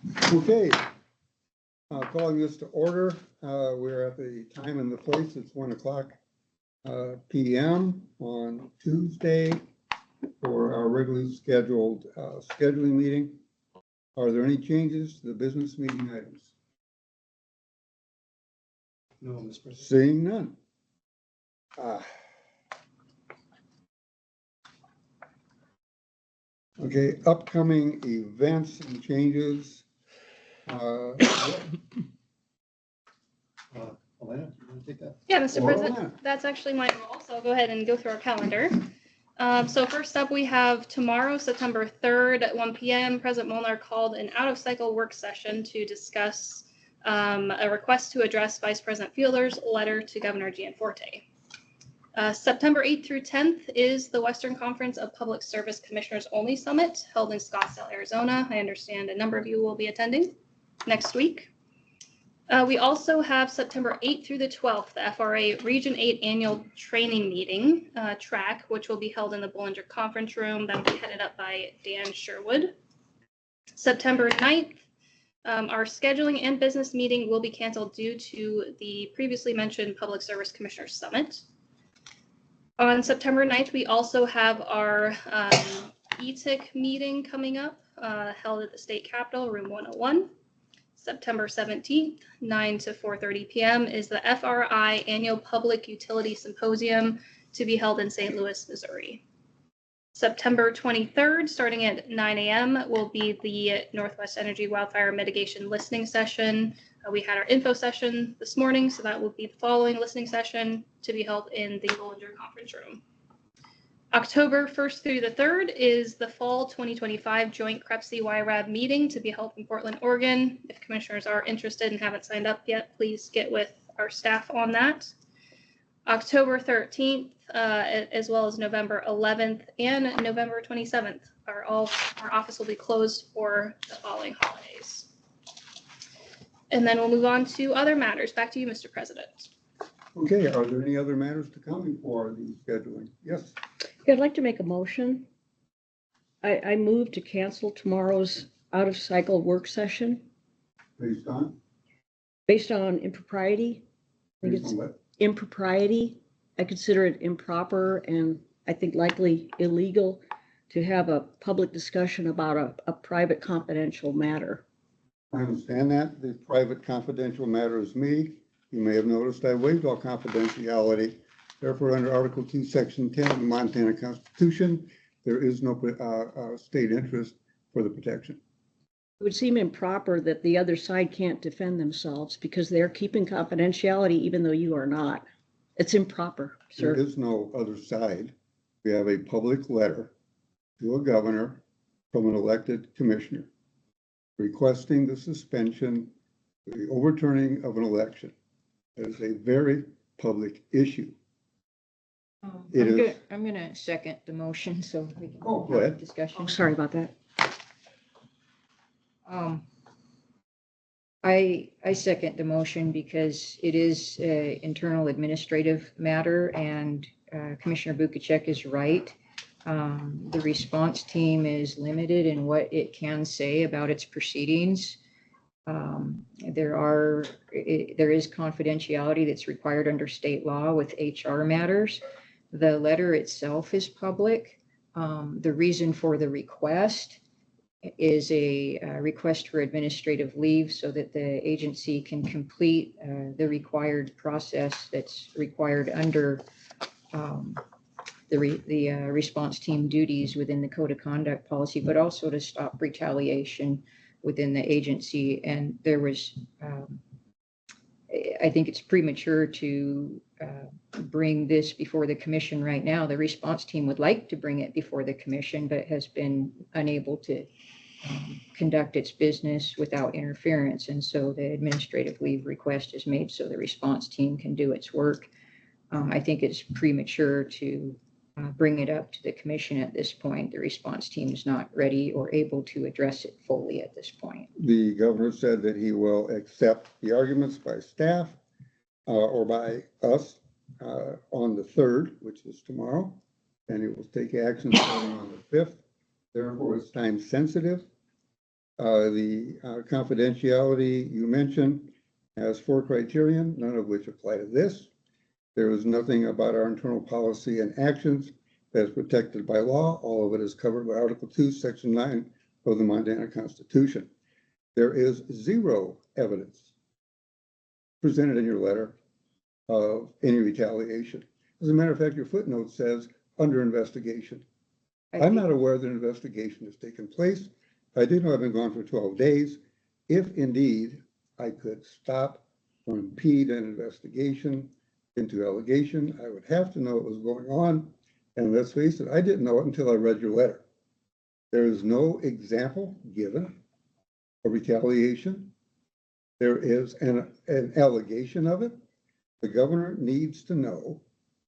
Okay, calling this to order. We're at the time and the place. It's 1 o'clock p.m. on Tuesday for our regularly scheduled scheduling meeting. Are there any changes to the business meeting items? No, Mr. President. Seeing none. Okay, upcoming events and changes. Elena, you want to take that? Yeah, Mr. Or President, Alana. that's actually my role, so I'll go ahead and go through our calendar. So first up, we have tomorrow, September 3rd at 1 p.m. President Molnar called an out-of-cycle work session to discuss a request to address Vice President Fielder's letter to Governor Gianforte. September 8th through 10th is the Western Conference of Public Service Commissioners Only Summit held in Scottsdale, Arizona. I understand a number of you will be attending next week. We also have September 8th through the 12th, the FRA Region 8 Annual Training Meeting, track, which will be held in the Bollinger Conference Room. That will be headed up by Dan Sherwood. September 9th, our scheduling and business meeting will be canceled due to the previously mentioned Public Service Commissioners Summit. On September 9th, we also have our ETIC meeting coming up, held at the State Capitol, Room 101. September 17th, 9 to 4:30 p.m. is the FRI Annual Public Utility Symposium to be held in St. Louis, Missouri. September 23rd, starting at 9 a.m., will be the Northwest Energy Wildfire Mitigation Listening Session. We had our info session this morning, so that will be the following listening session to be held in the Bollinger Conference Room. October 1st through the 3rd is the Fall 2025 Joint CREPC-YRAB meeting to be held in Portland, Oregon. If commissioners are interested and haven't signed up yet, please get with our staff on that. October 13th, as well as November 11th and November 27th, our office will be closed for the following holidays. And then we'll move on to other matters. Back to you, Mr. President. Okay, are there any other matters to come before the scheduling? Yes. Yeah, I'd like to make a motion. I move to cancel tomorrow's out-of-cycle work session Based on? based on impropriety. I think Based it's on what? impropriety. I consider it improper and I think likely illegal to have a public discussion about a private confidential matter. I understand that. The private confidential matter is me. You may have noticed I waived all confidentiality. Therefore, under Article 2, Section 10 of the Montana Constitution, there is no state interest for the protection. It would seem improper that the other side can't defend themselves because they're keeping confidentiality even though you are not. It's improper, There sir. is no other side. We have a public letter to a governor from an elected commissioner requesting the suspension, the overturning of an election. That is a very public issue. It is. I'm gonna second the motion, so we can Oh, go ahead. have discussion. I'm sorry about that. I second the motion because it is an internal administrative matter, and Commissioner Bukacek is right. The response team is limited in what it can say about its proceedings. There is confidentiality that's required under state law with HR matters. The letter itself is public. The reason for the request is a request for administrative leave so that the agency can complete the required process that's required under the response team duties within the code of conduct policy, but also to stop retaliation within the agency. And there was, I think it's premature to bring this before the commission right now. The response team would like to bring it before the commission, but has been unable to conduct its business without interference. And so the administrative leave request is made so the response team can do its work. I think it's premature to bring it up to the commission at this point. The response team is not ready or able to address it fully at this point. The governor said that he will accept the arguments by staff or by us on the 3rd, which is tomorrow, and it will take action starting on the 5th. Therefore, it's time sensitive. The confidentiality you mentioned has 4 criterion, none of which apply to this. There is nothing about our internal policy and actions that is protected by law. All of it is covered by Article 2, Section 9 of the Montana Constitution. There is 0 evidence presented in your letter of any retaliation. As a matter of fact, your footnote says under investigation. I'm not aware that an investigation has taken place. I do know I've been gone for 12 days. If indeed I could stop or impede an investigation into allegation, I would have to know what was going on. And let's face it, I didn't know it until I read your letter. There is no example given of retaliation. There is an allegation of it. The governor needs to know,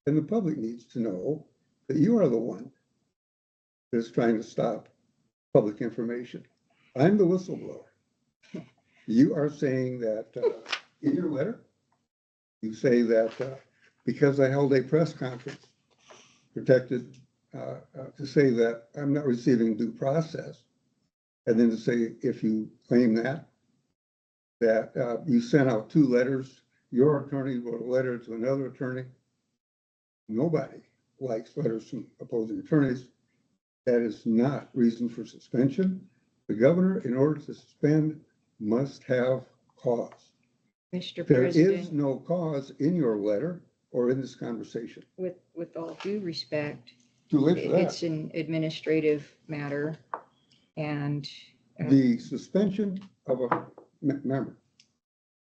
and the public needs to know, that you are the one that's trying to stop public information. I'm the whistleblower. You are saying that in your letter, you say that because I held a press conference protected to say that I'm not receiving due process, and then to say if you claim that you sent out 2 letters, your attorney wrote a letter to another attorney. Nobody likes letters from opposing attorneys. That is not reason for suspension. The governor, in order to suspend, must have cause. Mr. There is President, no cause in your letter or in this conversation. with all due respect, Too late for it's that. an administrative matter and The suspension of a member,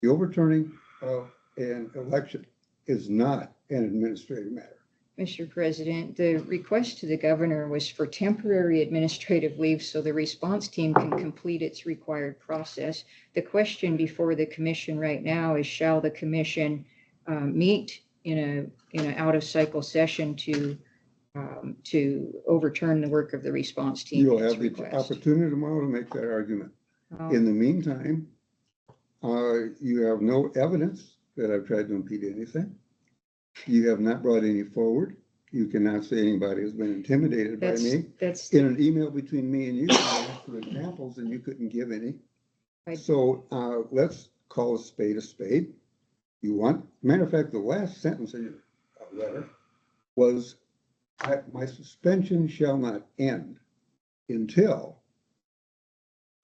the overturning of an election is not an administrative matter. Mr. President, the request to the governor was for temporary administrative leave so the response team can complete its required process. The question before the commission right now is, shall the commission meet in an out-of-cycle session to overturn the work of the response team? You'll and its have the request? opportunity tomorrow to make that argument. Um, In the meantime, you have no evidence that I've tried to impede anything. You have not brought any forward. You cannot say anybody has been intimidated by me. That's In an email between me and you, I asked for examples and you couldn't give any. So let's call a spade a spade. You want, matter of fact, the last sentence of your letter was, my suspension shall not end until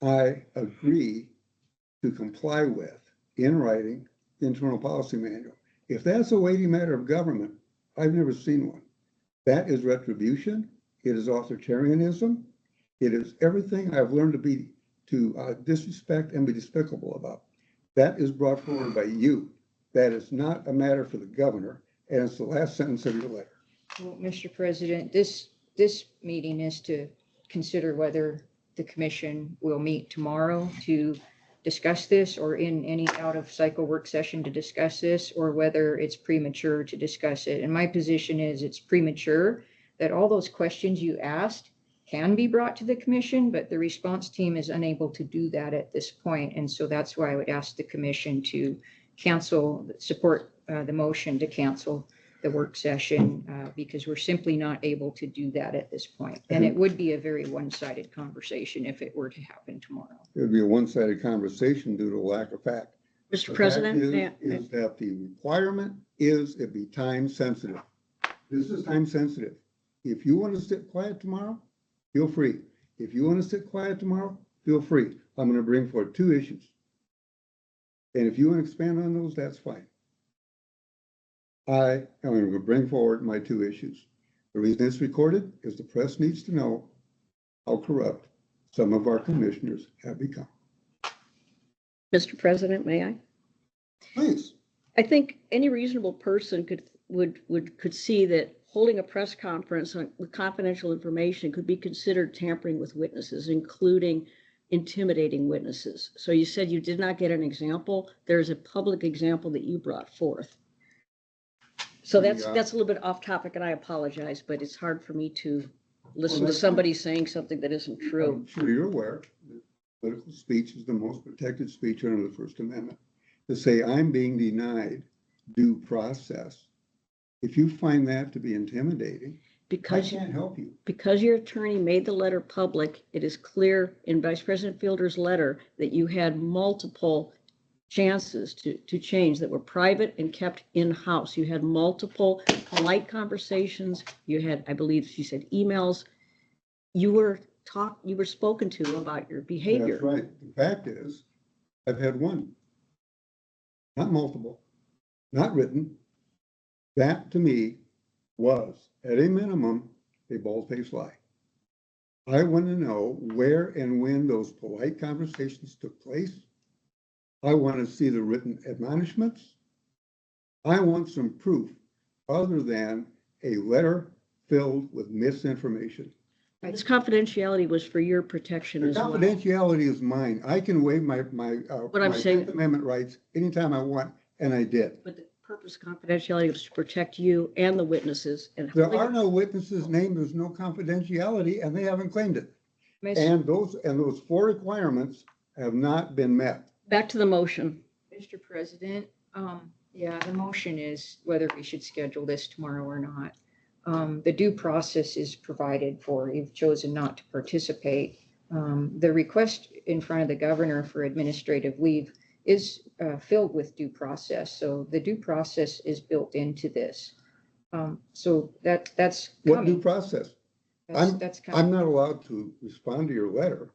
I agree to comply with, in writing, the internal policy manual. If that's a weighty matter of government, I've never seen one. That is retribution. It is authoritarianism. It is everything I've learned to disrespect and be despicable about. That is brought forward by you. That is not a matter for the governor, and it's the last sentence of your letter. Well, Mr. President, this meeting is to consider whether the commission will meet tomorrow to discuss this, or in any out-of-cycle work session to discuss this, or whether it's premature to discuss it. And my position is it's premature, that all those questions you asked can be brought to the commission, but the response team is unable to do that at this point. And so that's why I would ask the commission to support the motion to cancel the work session, because we're simply not able to do that at this point. And it would be a very one-sided conversation if it were to happen tomorrow. It would be a one-sided conversation due to lack of fact. Mr. The President, fact is that the requirement is it be time sensitive. This is time sensitive. If you want to sit quiet tomorrow, feel free. If you want to sit quiet tomorrow, feel free. I'm going to bring forward 2 issues. And if you want to expand on those, that's fine. I am going to bring forward my 2 issues. The reason it's recorded is the press needs to know how corrupt some of our commissioners have become. Mr. President, may I? Please. I think any reasonable person could see that holding a press conference with confidential information could be considered tampering with witnesses, including intimidating witnesses. So you said you did not get an example. There's a public example that you brought forth. So that's a little bit off topic, and I apologize, but it's hard for me to listen to somebody saying something that isn't true. I'm sure you're aware that political speech is the most protected speech under the First Amendment. To say I'm being denied due process, if you find that to be intimidating, because can't help you. because your attorney made the letter public, it is clear in Vice President Fielder's letter that you had multiple chances to change that were private and kept in-house. You had multiple polite conversations. You had, I believe she said, emails. You were spoken to about your behavior. That's right. The fact is, I've had one, not multiple, not written. That to me was, at a minimum, a bald-faced lie. I want to know where and when those polite conversations took place. I want to see the written admonishments. I want some proof other than a letter filled with misinformation. This confidentiality was for your protection The as well. confidentiality is mine. I can waive my What I'm saying- 10th Amendment rights anytime I want, and I did. But the purpose of confidentiality was to protect you and the witnesses. And There are no witnesses named, there's no confidentiality, and they haven't claimed it. And those 4 requirements have not been met. back to the motion. Mr. President, yeah, the motion is whether we should schedule this tomorrow or not. The due process is provided for. You've chosen not to participate. The request in front of the governor for administrative leave is filled with due process. So the due process is built into this. So that's What coming. due process? That's I'm coming. not allowed to respond to your letter,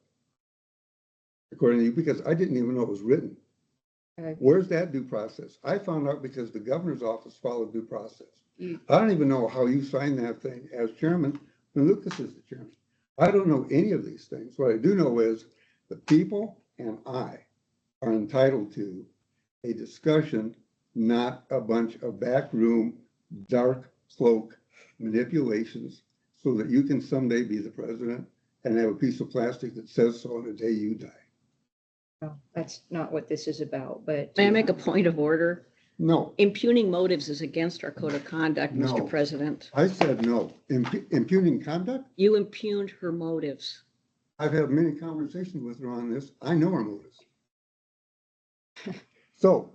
according to you, because I didn't even know it was written. Uh, Where's that due process? I found out because the governor's office followed due process. You- I don't even know how you signed that thing as chairman when Lucas is the chairman. I don't know any of these things. What I do know is the people and I are entitled to a discussion, not a bunch of backroom, dark cloak manipulations so that you can someday be the president and have a piece of plastic that says so on the day you die. well, that's not what this is about, but. May I make a point of order? No, Impugning motives is against our code of conduct, No. Mr. President. I said no. Impugning conduct? You impugned her motives. I've had many conversations with her on this. I know her motives. So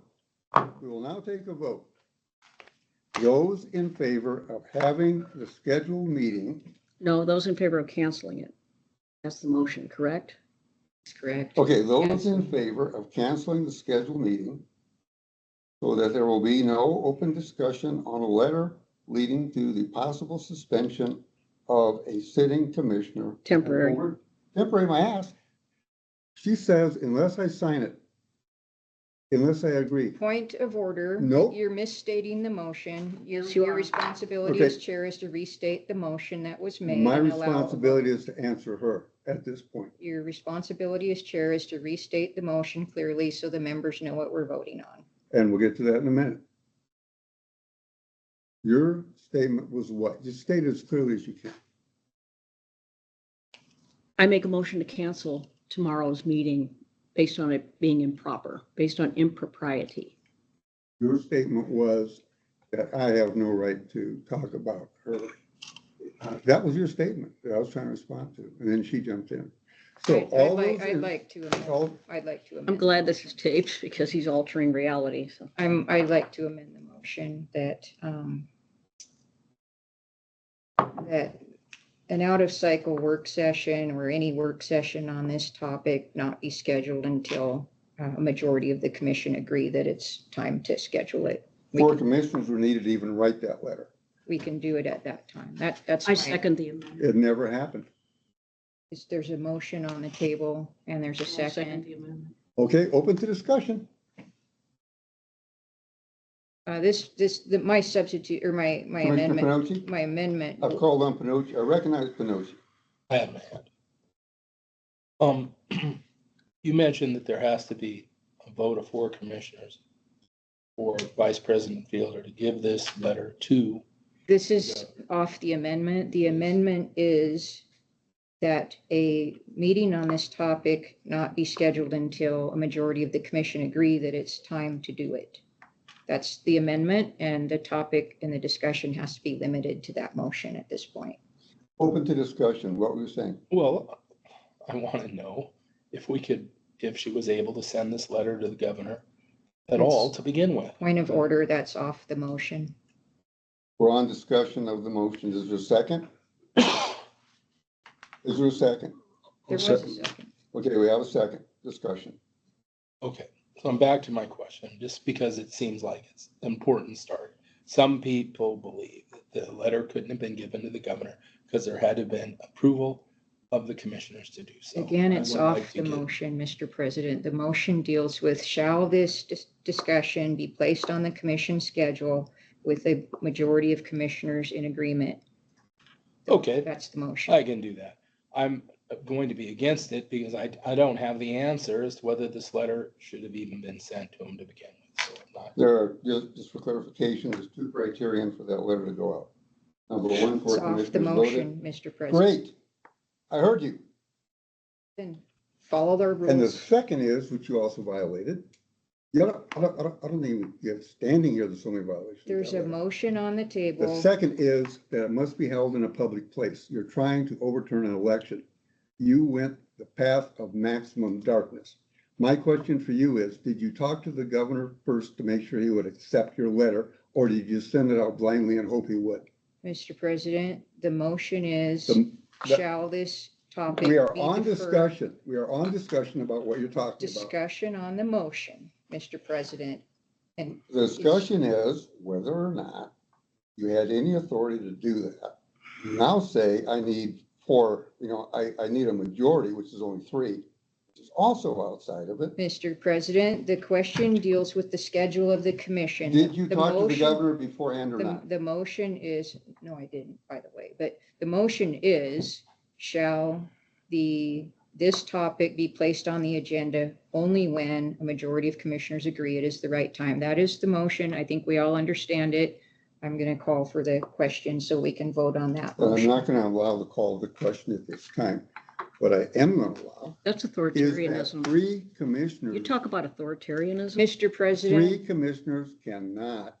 we will now take a vote. Those in favor of having the scheduled meeting, No, those in favor of canceling it. That's the motion, correct? That's correct. okay, those Yes. in favor of canceling the scheduled meeting so that there will be no open discussion on a letter leading to the possible suspension of a sitting commissioner. Temporary. Temporary, my ass. She says, unless I sign it, unless I agree. Point of order. Nope. You're misstating the motion. Yes, you Your are. responsibility Okay. as chair is to restate the motion that was made. My and allow- responsibility is to answer her at this point. Your responsibility as chair is to restate the motion clearly so the members know what we're voting on. And we'll get to that in a minute. Your statement was what? Just state it as clearly as you can. I make a motion to cancel tomorrow's meeting based on it being improper, based on impropriety. Your statement was that I have no right to talk about her. That was your statement that I was trying to respond to, and then she jumped in. So all those, I'd like to amend. all- I'd like to amend. I'm glad this is taped because he's altering reality, so. I'd like to amend the motion that, that an out-of-cycle work session or any work session on this topic not be scheduled until a majority of the commission agree that it's time to schedule it. We 4 can- commissioners were needed to even write that letter. We can do it at that time. That's I fine. second the amendment. It never happened. There's a motion on the table and there's a I'll second. the amendment. Okay, open to discussion. My substitute or my Commissioner amendment, Panoche? my amendment. I've called on Panoche. I recognize Panoche. I have my hand. You mentioned that there has to be a vote of 4 commissioners for Vice President Fielder to give this letter to. This is off the amendment. The amendment is that a meeting on this topic not be scheduled until a majority of the commission agree that it's time to do it. That's the amendment, and the topic and the discussion has to be limited to that motion at this point. Open to discussion. What were you saying? Well, I want to know if she was able to send this letter to the governor at all to begin with. Point of order, that's off the motion. We're on discussion of the motion. Is there a second? Is there a second? There was a second. Okay, we have a second discussion. Okay, so I'm back to my question, just because it seems like it's an important start. Some people believe that the letter couldn't have been given to the governor because there had to have been approval of the commissioners to do so. Again, I it's would like off to the get- motion, Mr. President. The motion deals with shall this discussion be placed on the commission schedule with a majority of commissioners in agreement? Okay. That's the motion. I can do that. I'm going to be against it because I don't have the answer as to whether this letter should have even been sent to him to begin with. So I'm not. There are, just for clarification, there's two criterion for that letter to go out. Number one, It's for off the commissioners motion, voted. Mr. President. Great. I heard you. Then follow their And the rules. second is, which you also violated. I don't even, you're standing here, there's so many violations. of There's that a letter. motion on the The table. second is that it must be held in a public place. You're trying to overturn an election. You went the path of maximum darkness. My question for you is, did you talk to the governor first to make sure he would accept your letter? Or did you send it out blindly and hope he would? Mr. President, the motion is, The- shall this topic We are be on deferred? discussion. We are on discussion about what you're talking about. Discussion on the motion, Mr. President. And The discussion is whether or not you had any authority to do that. You now say, I need four, I need a majority, which is only three, which is also outside of it. Mr. President, the question deals with the schedule of the commission. Did you The talk to the motion- governor beforehand or The, not? the motion is, no, I didn't, by the way, but the motion is, shall this topic be placed on the agenda only when a majority of commissioners agree it is the right time? That is the motion. I think we all understand it. I'm going to call for the question so we can vote on that But I'm motion. not gonna allow the call of the question at this time. What I am gonna allow That's is that authoritarianism. three commissioners. You talk about authoritarianism? Mr. President, Three commissioners cannot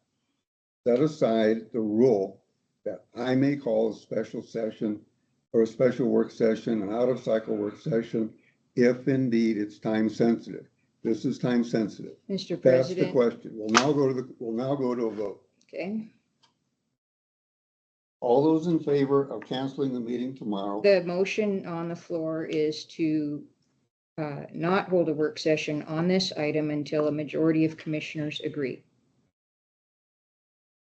set aside the rule that I may call a special session or a special work session, an out of cycle work session, if indeed it's time sensitive. This is time sensitive. Mr. That's the President, question. We'll now go to a vote. okay. All those in favor of canceling the meeting tomorrow? The motion on the floor is to not hold a work session on this item until a majority of commissioners agree.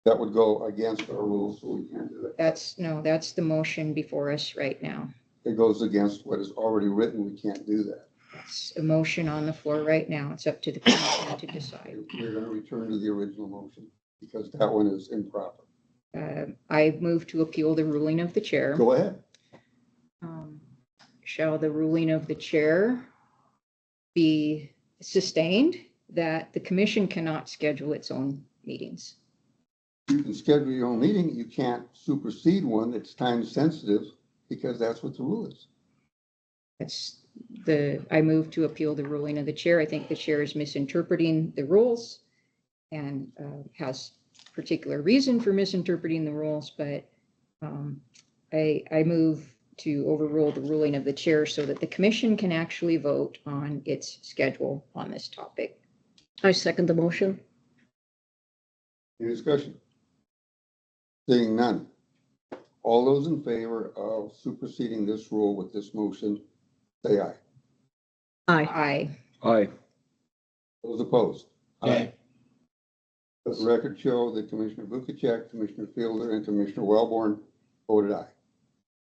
That would go against our rules, so we can't do that. That's the motion before us right now. It goes against what is already written. We can't do that. It's a motion on the floor right now. It's up to the commission to decide. We're gonna return to the original motion because that one is improper. I move to appeal the ruling of the chair. Go ahead. Shall the ruling of the chair be sustained that the commission cannot schedule its own meetings? You can schedule your own meeting. You can't supersede one that's time sensitive because that's what the rule is. I move to appeal the ruling of the chair. I think the chair is misinterpreting the rules and has particular reason for misinterpreting the rules, but I move to overrule the ruling of the chair so that the commission can actually vote on its schedule on this topic. I second the motion. Any discussion? Seeing none. All those in favor of superseding this rule with this motion, say aye. Aye. Aye. Those opposed? Okay. Let the record show that Commissioner Bukacek, Commissioner Fielder, and Commissioner Wellborn voted aye.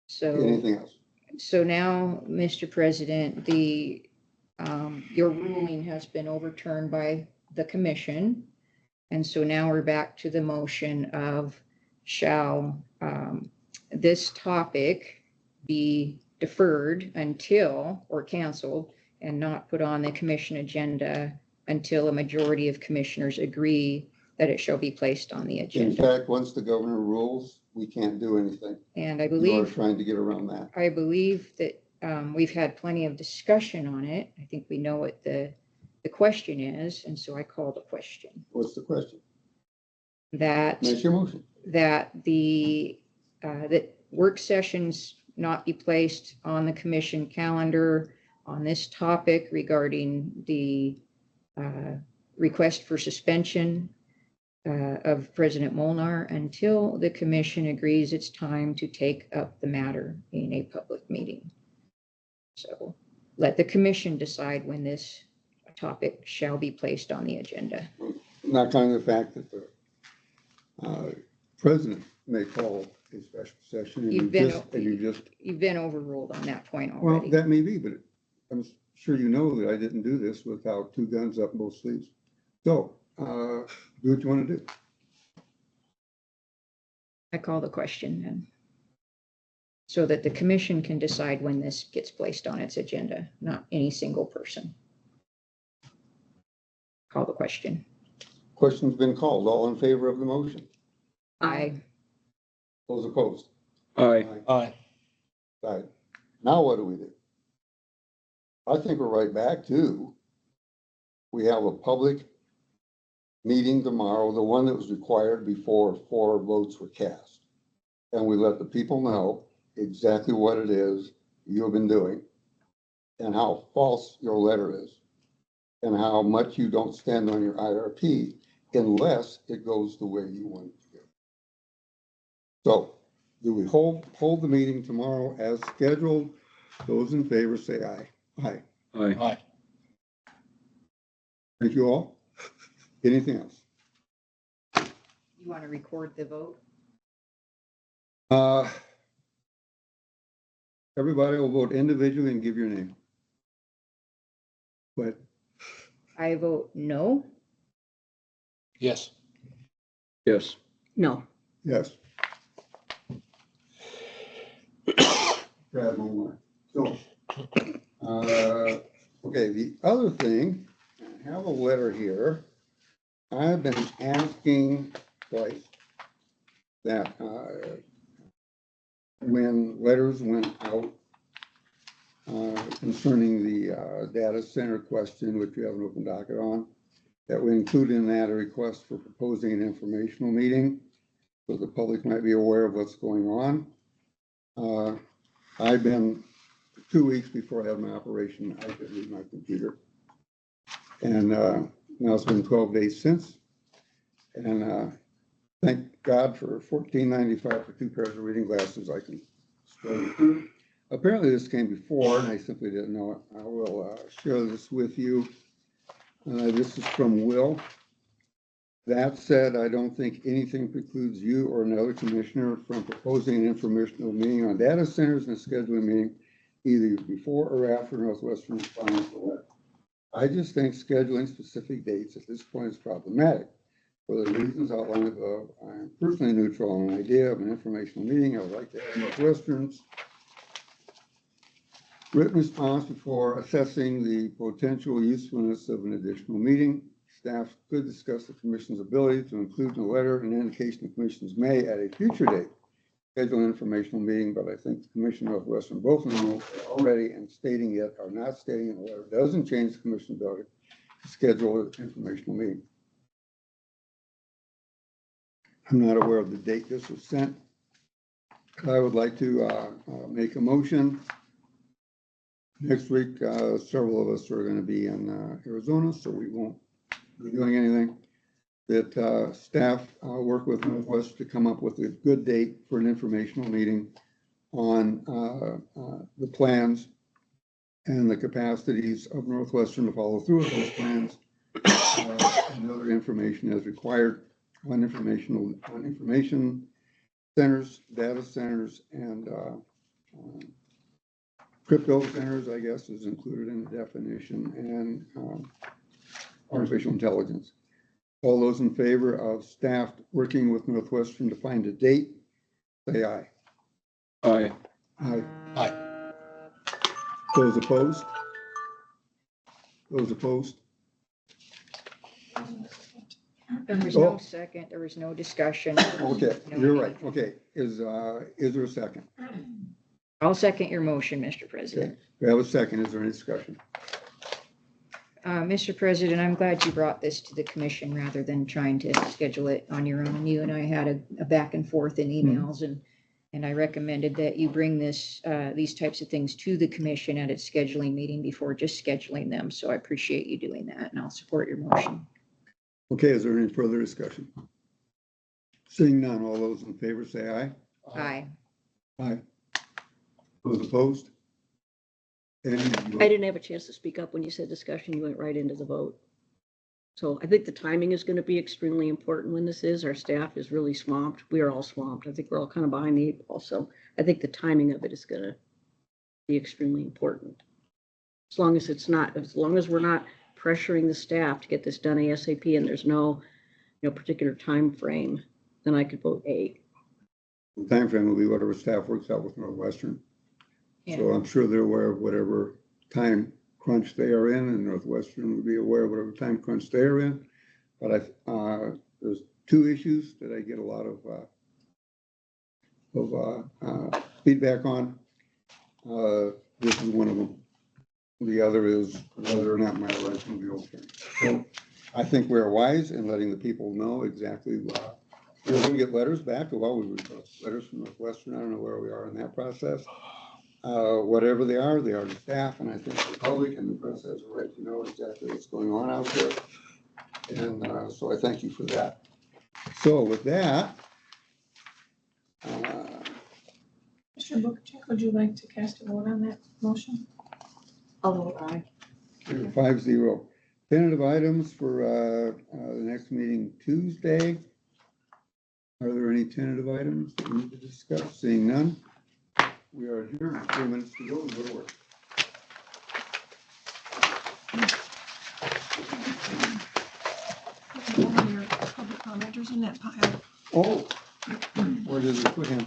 So, Anything else? so now, Mr. President, your ruling has been overturned by the commission. And so now we're back to the motion of shall this topic be deferred until, or canceled, and not put on the commission agenda until a majority of commissioners agree that it shall be placed on the In agenda. fact, once the governor rules, we can't do anything. And I You are believe, trying to get around that. that we've had plenty of discussion on it. I think we know what the question is, and so I call the question. What's the question? That Make your motion. that that work sessions not be placed on the commission calendar on this topic regarding the request for suspension of President Molnar until the commission agrees it's time to take up the matter in a public meeting. So let the commission decide when this topic shall be placed on the agenda. Not counting the fact that the president may call a special session and You've been- you just, You've been overruled on that point well, already. that may be, but I'm sure you know that I didn't do this without two guns up both sleeves. So, do what you want to do. I call the question then. So that the commission can decide when this gets placed on its agenda, not any single person. Call the question. Question's been called. All in favor of the motion? Aye. Those opposed? Aye. Aye. Right. Now what do we do? I think we're right back to, we have a public meeting tomorrow, the one that was required before 4 votes were cast. And we let the people know exactly what it is you have been doing and how false your letter is and how much you don't stand on your IRP unless it goes the way you want it to go. So, do we hold the meeting tomorrow as scheduled? Those in favor say aye. Aye. Aye. Aye. Thank you all. Anything else? You want to record the vote? Everybody will vote individually and give your name. But I vote no. Yes. Yes. No. yes. Brad Mulner. So, okay, the other thing, I have a letter here. I've been asking twice that when letters went out concerning the data center question, which we have an open docket on, that we include in that a request for proposing an informational meeting so the public might be aware of what's going on. I've been 2 weeks before I had my operation, I could read my computer. And now it's been 12 days since. And thank God for $14.95 for 2 pairs of reading glasses I can scroll. Apparently this came before and I simply didn't know it. I will share this with you. This is from Will. That said, I don't think anything precludes you or another commissioner from proposing an informational meeting on data centers and scheduling a meeting either before or after Northwestern responds to the letter. I just think scheduling specific dates at this point is problematic. For the reasons outlined above, I am personally neutral on an idea of an informational meeting. I would like to have Northwestern's written response before assessing the potential usefulness of an additional meeting. Staff could discuss the commission's ability to include in the letter an indication the commission's may at a future date schedule an informational meeting, but I think the commission of Northwestern both know already and stating it or not stating in the letter doesn't change the commission's ability to schedule an informational meeting. I'm not aware of the date this was sent. I would like to make a motion. Next week, several of us are going to be in Arizona, so we won't be doing anything. That staff work with Northwest to come up with a good date for an informational meeting on the plans and the capacities of Northwestern to follow through with those plans and other information as required on information centers, data centers, and crypto centers, I guess, is included in the definition, and artificial intelligence. All those in favor of staff working with Northwestern to find a date, say aye. Aye. Aye. Aye. Those opposed? Those opposed? There was no Oh. second, there was no discussion. Okay, No you're right. anything. Okay, is there a second? I'll second your motion, Mr. Okay, President. we have a second. Is there any discussion? Mr. President, I'm glad you brought this to the commission rather than trying to schedule it on your own. You and I had a back and forth in emails, and I recommended that you bring this, these types of things to the commission at its scheduling meeting before just scheduling them. So I appreciate you doing that, and I'll support your motion. Okay, is there any further discussion? Seeing none, all those in favor say aye. Aye. Aye. Those opposed? Any? I didn't have a chance to speak up when you said discussion. You went right into the vote. So I think the timing is going to be extremely important when this is. Our staff is really swamped. We are all swamped. I think we're all kind of behind the eight ball. So I think the timing of it is going to be extremely important. As long as we're not pressuring the staff to get this done ASAP and there's no, particular time frame, then I could vote A. The timeframe will be whatever staff works out with Northwestern. So I'm sure they're aware of whatever time crunch they are in, and Northwestern will be aware of whatever time crunch they are in. But there's two issues that I get a lot of feedback on. This is one of them. The other is whether or not my election will be open. So I think we're wise in letting the people know exactly. We're going to get letters back. Well, we would get letters from Northwestern. I don't know where we are in that process. Whatever they are the staff, and I think the public and the press has a right to know exactly what's going on out there. And so I thank you for that. So with that, Mr. Bukacek, would you like to cast a vote on that motion? I'll vote aye. 5-0. Tentative items for the next meeting Tuesday. Are there any tentative items that we need to discuss? Seeing none, we are adjourned. 3 minutes to go and go to work. All your public commenters in that pile. Oh, where did we put him?